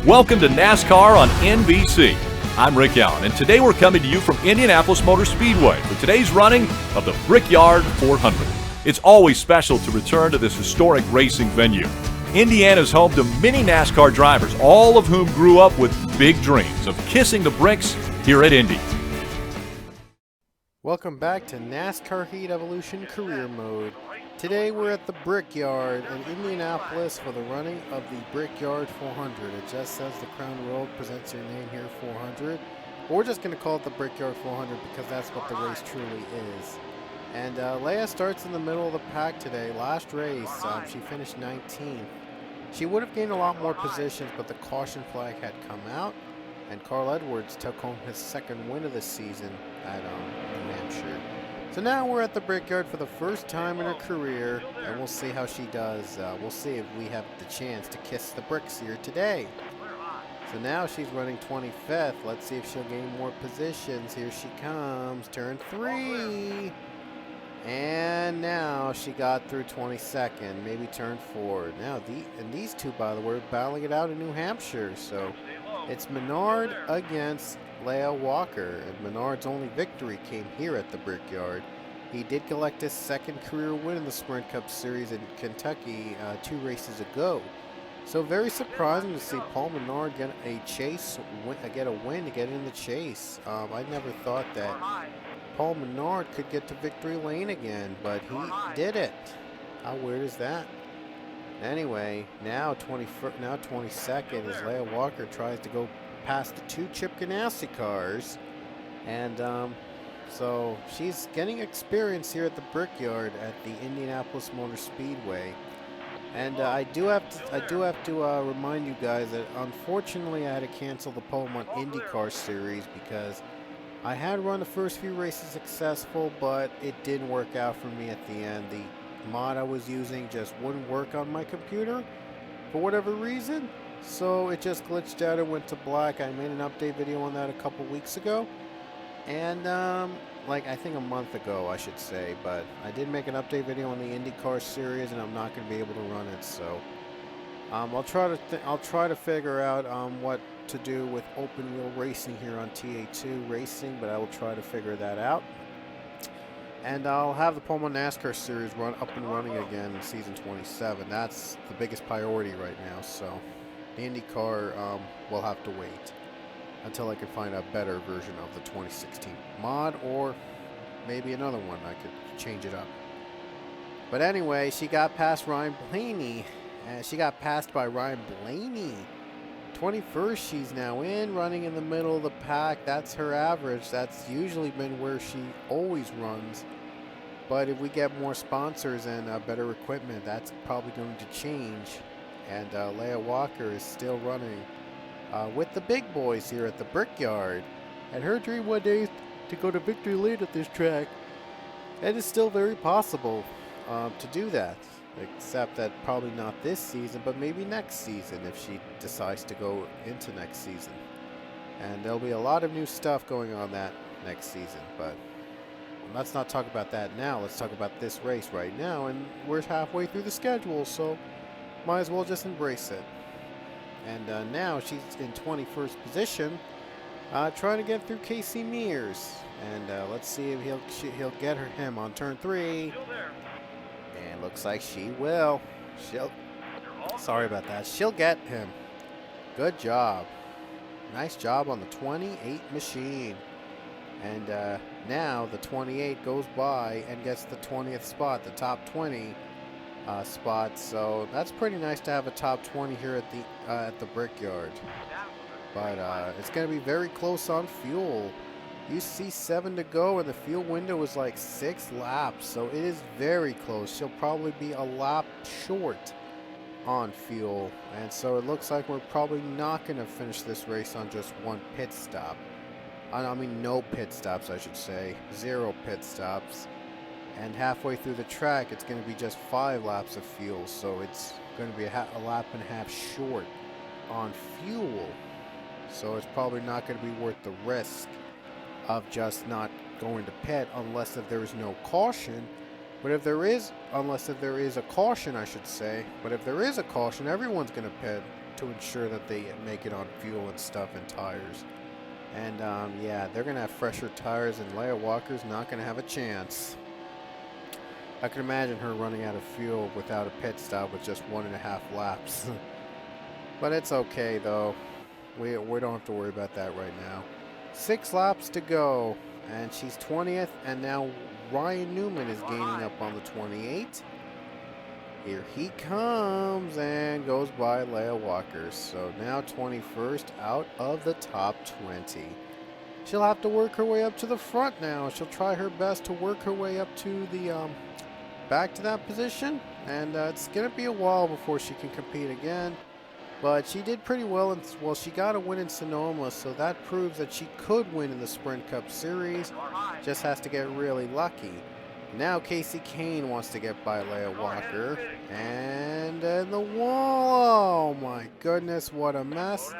Welcome to NASCAR on NBC. I'm Rick Allen, and today we're coming to you from Indianapolis Motor Speedway for today's running of the Brickyard 400. It's always special to return to this historic racing venue. Indiana's home to many NASCAR drivers, all of whom grew up with big dreams of kissing the bricks here at Indy. Welcome back to NASCAR Heat Evolution Career Mode. Today we're at the Brickyard in Indianapolis for the running of the Brickyard 400. It just says the Crown World presents your name here, 400. But we're just going to call it the Brickyard 400 because that's what the race truly is. And Leah starts in the middle of the pack today. Last race, she finished 19th. She would have gained a lot more positions, but the caution flag had come out. And Carl Edwards took home his second win of the season at New Hampshire. So now we're at the Brickyard for the first time in her career, and we'll see how she does. We'll see if we have the chance to kiss the bricks here today. So now she's running 25th. Let's see if she'll gain more positions. Here she comes, turn 3. And now she got through 22nd, maybe turn 4. Now, these two, by the way, are battling it out in New Hampshire. So it's Menard against Leah Walker, and Menard's only victory came here at the Brickyard. He did collect his second career win in the Sprint Cup Series in Kentucky 2 races ago. So very surprising to see Paul Menard get a win to get in the chase. I never thought that Paul Menard could get to victory lane again, but he did it. How weird is that? Anyway, now 22nd as Leah Walker tries to go past the 2 Chip Ganassi cars, and so she's getting experience here at the Brickyard at the Indianapolis Motor Speedway. And I do have to remind you guys that unfortunately I had to cancel the Pokemon IndyCar series because I had run the first few races successful, but it didn't work out for me at the end. The mod I was using just wouldn't work on my computer for whatever reason, so it just glitched out and went to black. I made an update video on that a couple weeks ago, and like I think a month ago I should say, but I did make an update video on the IndyCar series, and I'm not going to be able to run it. So I'll try to figure out what to do with open wheel racing here on TA2 Racing, but I will try to figure that out. And I'll have the Pokemon NASCAR series up and running again in season 27. That's the biggest priority right now. So the IndyCar will have to wait until I can find a better version of the 2016 mod, or maybe another one. I could change it up. But anyway, she got past Ryan Blaney. She got passed by Ryan Blaney. 21st she's now running in the middle of the pack. That's her average. That's usually been where she always runs. But if we get more sponsors and better equipment, that's probably going to change. And Leah Walker is still running with the big boys here at the Brickyard. And her dream one day is to go to victory lane at this track. And it's still very possible to do that. Except that probably not this season, but maybe next season if she decides to go into next season. And there'll be a lot of new stuff going on that next season, but let's not talk about that now. Let's talk about this race right now, and we're halfway through the schedule, so might as well just embrace it. And now she's in 21st position, trying to get through Casey Mears. And let's see if he'll get him on turn 3. And looks like she will. Sorry about that. She'll get him. Good job. Nice job on the 28 machine. And now the 28 goes by and gets the 20th spot, the top 20 spot. So that's pretty nice to have a top 20 here at the Brickyard. But it's going to be very close on fuel. You see 7 to go, and the fuel window is like 6 laps, so it is very close. She'll probably be a lap short on fuel, and so it looks like we're probably not going to finish this race on just 1 pit stop. I mean, no pit stops, I should say. 0 pit stops. And halfway through the track, it's going to be just 5 laps of fuel, so it's going to be a lap and a half short on fuel. So it's probably not going to be worth the risk of just not going to pit unless if there is no caution. But if there is, unless if there is a caution, I should say. But if there is a caution, everyone's going to pit. to ensure that they make it on fuel and stuff and tires. And yeah, they're going to have fresher tires, and Leia Walker's not going to have a chance. I can imagine her running out of fuel without a pit stop with just 1.5 laps. But it's okay, though. We don't have to worry about that right now. 6 laps to go, and she's 20th, and now Ryan Newman is gaining up on the 28. Here he comes and goes by Leia Walker. So now 21st out of the top 20. She'll have to work her way up to the front now. She'll try her best to work her way up to the back to that position, and it's gonna be a while before she can compete again. But she did pretty well, and well, she got a win in Sonoma, so that proves that she could win in the Sprint Cup Series. Just has to get really lucky. Now Casey Kane wants to get by Leia Walker, and then the wall. Oh my goodness, what a mess.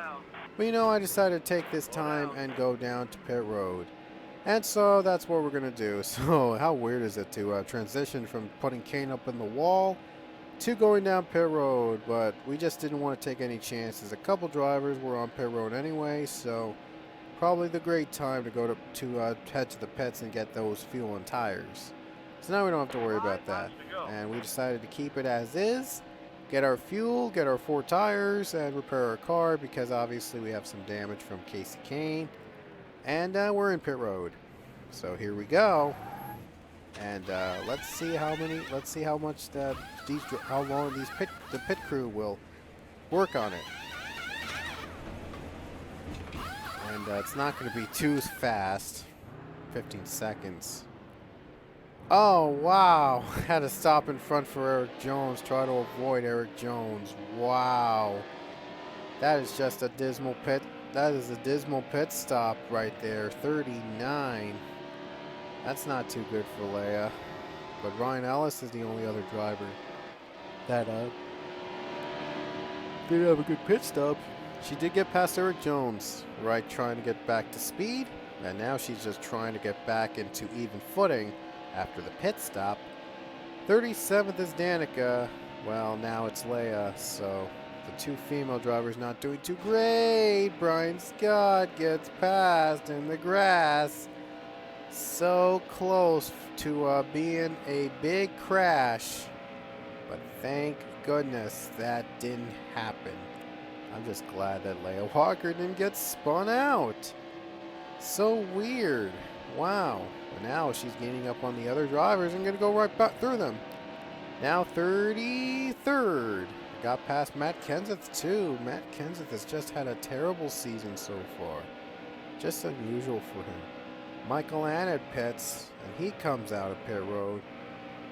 But you know, I decided to take this time and go down to pit road. And so that's what we're going to do. So how weird is it to transition from putting Kane up in the wall to going down pit road? But we just didn't want to take any chances. A couple drivers were on pit road anyway, so probably the great time to go to head to the pits and get those fuel and tires. So now we don't have to worry about that. And we decided to keep it as is, get our fuel, get our 4 tires, and repair our car because obviously we have some damage from Casey Kane. And we're in pit road. So here we go. And let's see how much how long the pit crew will work on it. And it's not going to be too fast. 15 seconds. Oh, wow. Had to stop in front for Eric Jones. Try to avoid Eric Jones. Wow. That is just a dismal pit. That is a dismal pit stop right there. 39. That's not too good for Leia. But Ryan Ellis is the only other driver that did have a good pit stop. She did get past Eric Jones, right, trying to get back to speed. And now she's just trying to get back into even footing after the pit stop. 37th is Danica. Well, now it's Leia, so the 2 female drivers not doing too great. Brian Scott gets past in the grass. So close to being a big crash. But thank goodness that didn't happen. I'm just glad that Leia Walker didn't get spun out. So weird. Wow. But now she's gaining up on the other drivers and going to go right back through them. Now 33rd. Got past Matt Kenseth too. Matt Kenseth has just had a terrible season so far. Just unusual for him. Michael Annett pits, and he comes out of pit road.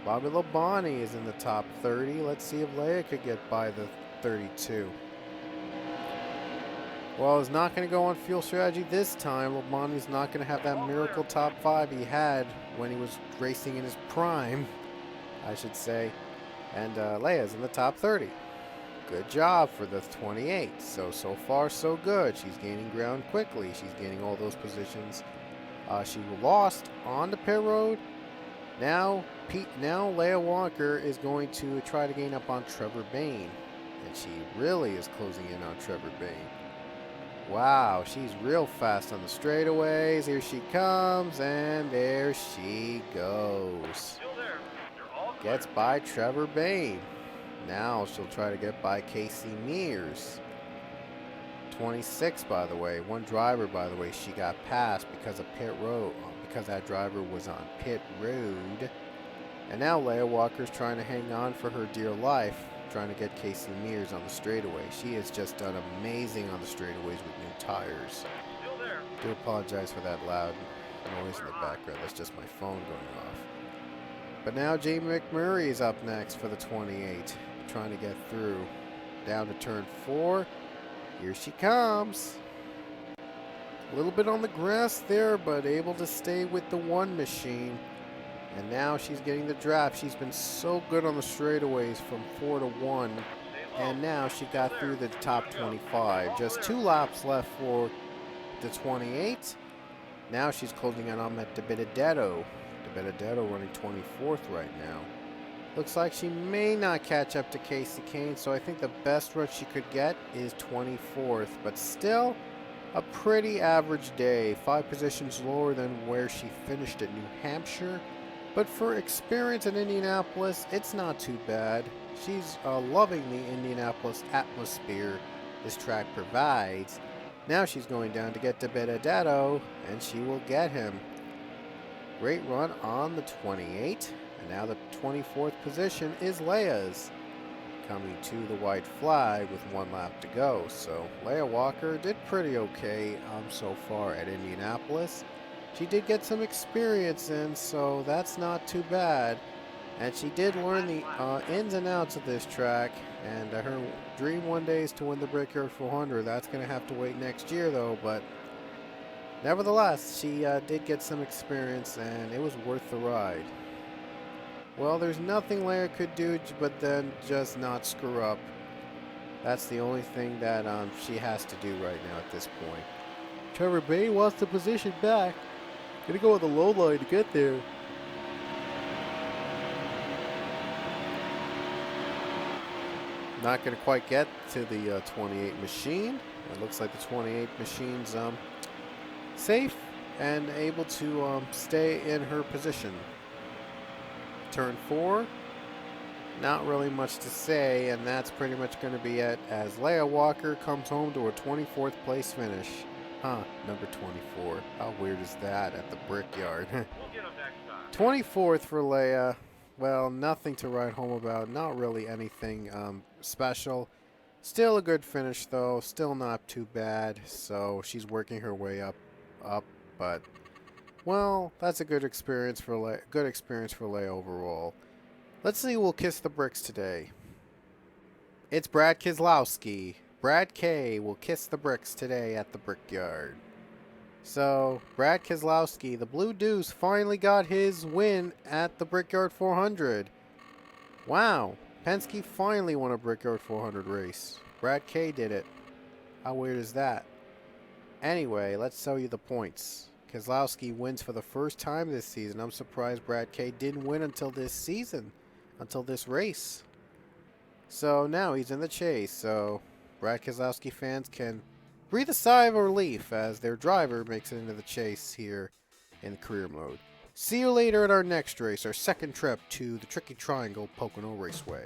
Bobby Labonte is in the top 30. Let's see if Leia could get by the 32. Well, he's not going to go on fuel strategy this time. Labonte's not going to have that miracle top 5 he had when he was racing in his prime, I should say. And Leia's in the top 30. Good job for the 28. So far, so good. She's gaining ground quickly. She's gaining all those positions. She lost on the pit road. Now Leia Walker is going to try to gain up on Trevor Bayne. And she really is closing in on Trevor Bayne. Wow, she's real fast on the straightaways. Here she comes, and there she goes. Gets by Trevor Bayne. Now she'll try to get by Casey Mears. 26, by the way. One driver, by the way, she got passed because of pit road, because that driver was on pit road. And now Leia Walker's trying to hang on for her dear life, trying to get Casey Mears on the straightaway. She has just done amazing on the straightaways with new tires. I do apologize for that loud noise in the background. That's just my phone going off. But now Jamie McMurray is up next for the 28, trying to get through. Down to turn 4. Here she comes. A little bit on the grass there, but able to stay with the 1 machine. And now she's getting the draft. She's been so good on the straightaways from 4 to 1. And now she got through the top 25. Just 2 laps left for the 28. Now she's closing in on De Benedetto. De Benedetto running 24th right now. Looks like she may not catch up to Casey Kane, so I think the best run she could get is 24th, but still a pretty average day, 5 positions lower than where she finished at New Hampshire. But for experience in Indianapolis, it's not too bad. She's loving the Indianapolis atmosphere this track provides. Now she's going down to get to Benedetto, and she will get him. Great run on the 28, and now the 24th position is Leia's. Coming to the white flag with 1 lap to go. So Leia Walker did pretty okay so far at Indianapolis. She did get some experience in, so that's not too bad. And she did learn the ins and outs of this track, and her dream one day is to win the Brickyard 400. That's going to have to wait next year though, but nevertheless, she did get some experience, and it was worth the ride. Well, there's nothing Leia could do but then just not screw up. That's the only thing that she has to do right now at this point. Trevor Bay wants the position back. Gonna go on the low line to get there. Not gonna quite get to the 28 machine. It looks like the 28 machine's safe and able to stay in her position. Turn 4, not really much to say, and that's pretty much going to be it as Leia Walker comes home to a 24th place finish. Number 24. How weird is that at the Brickyard? 24th for Leia. Well, nothing to write home about. Not really anything special. Still a good finish though. Still not too bad. So she's working her way up, but well, that's a good experience for Leia overall. Let's see who will kiss the bricks today. It's Brad Keselowski. Brad K will kiss the bricks today at the Brickyard. So, Brad Keselowski, the Blue Deuce, finally got his win at the Brickyard 400. Wow, Penske finally won a Brickyard 400 race. Brad K did it. How weird is that? Anyway, let's show you the points. Keselowski wins for the first time this season. I'm surprised Brad K didn't win until this season, until this race. So now he's in the chase. So Brad Keselowski fans can breathe a sigh of relief as their driver makes it into the chase here in career mode. See you later at our next race, our second trip to the Tricky Triangle Pocono Raceway.